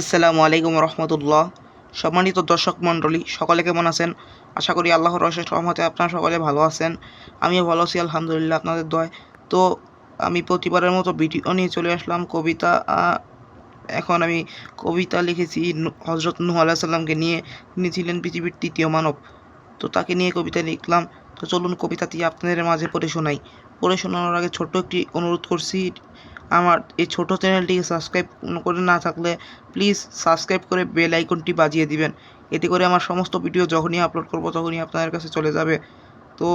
আসসালামু আলাইকুম রহমতুল্লাহ। সম্মানিত দর্শক মণ্ডলী, সকলে কেমন আছেন? আশা করি আল্লাহর অশেষ রহমতে আপনারা সকলে ভালো আছেন। আমিও ভালো আছি আলহামদুলিল্লাহ, আপনাদের দোয়ায়। তো আমি প্রতিবারের মতো ভিডিও নিয়ে চলে আসলাম কবিতা। এখন আমি কবিতা লিখেছি হজরত নূহ আলাইহিস সালামকে নিয়ে। তিনি ছিলেন পৃথিবীর তৃতীয় মানব, তো তাকে নিয়ে কবিতা লিখলাম। তো চলুন কবিতাটি আপনাদের মাঝে পড়ে শোনাই। পড়ে শোনানোর আগে ছোট্ট একটি অনুরোধ করছি, আমার এই ছোট চ্যানেলটিকে সাবস্ক্রাইব করে না থাকলে প্লিজ সাবস্ক্রাইব করে বেল আইকনটি বাজিয়ে দিবেন। এতে করে আমার সমস্ত ভিডিও যখনই আপলোড করব তখনই আপনাদের কাছে চলে যাবে। তো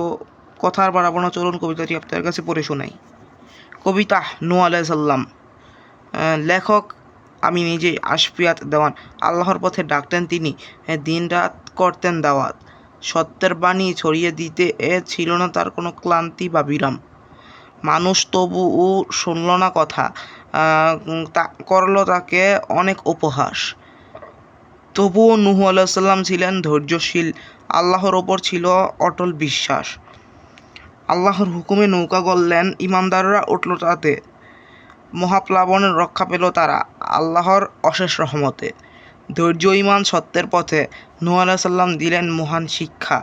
কথা আর বাড়াবো না, চলুন কবিতাটি আপনাদের কাছে পড়ে শোনাই। কবিতা নূহ আলাইহিস সালাম। লেখক আমি নিজে আশফিয়াত দেওয়ান। আল্লাহর পথে ডাকতেন তিনি, দিনরাত করতেন দাওয়াত। সত্যের বাণী ছড়িয়ে দিতে ছিল না তার কোনো ক্লান্তি বা বিরাম। মানুষ তবুও শুনল না কথা, করলো তাকে অনেক উপহাস। তবুও নূহ আলাইহিস সালাম ছিলেন ধৈর্যশীল, আল্লাহর ওপর ছিল অটল বিশ্বাস। আল্লাহর হুকুমে নৌকা গড়লেন, ইমানদাররা উঠল তাতে। মহাপ্লাবনের রক্ষা পেল তারা আল্লাহর অশেষ রহমতে। ধৈর্য, ইমান, সত্যের পথে নূহ আলাইহিস সালাম দিলেন মহান শিক্ষা।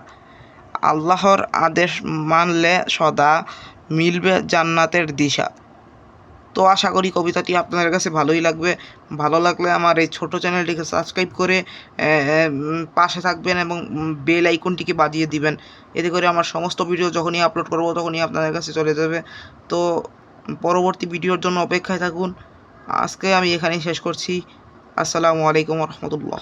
আল্লাহর আদেশ মানলে সদা মিলবে জান্নাতের দিশা। তো আশা করি কবিতাটি আপনাদের কাছে ভালোই লাগবে। ভালো লাগলে আমার এই ছোট চ্যানেলটিকে সাবস্ক্রাইব করে পাশে থাকবেন এবং বেল আইকনটিকে বাজিয়ে দিবেন। এতে করে আমার সমস্ত ভিডিও যখনই আপলোড করব তখনই আপনাদের কাছে চলে যাবে। তো পরবর্তী ভিডিওর জন্য অপেক্ষায় থাকুন। আজকে আমি এখানেই শেষ করছি। আসসালামু আলাইকুম রহমতুল্লাহ।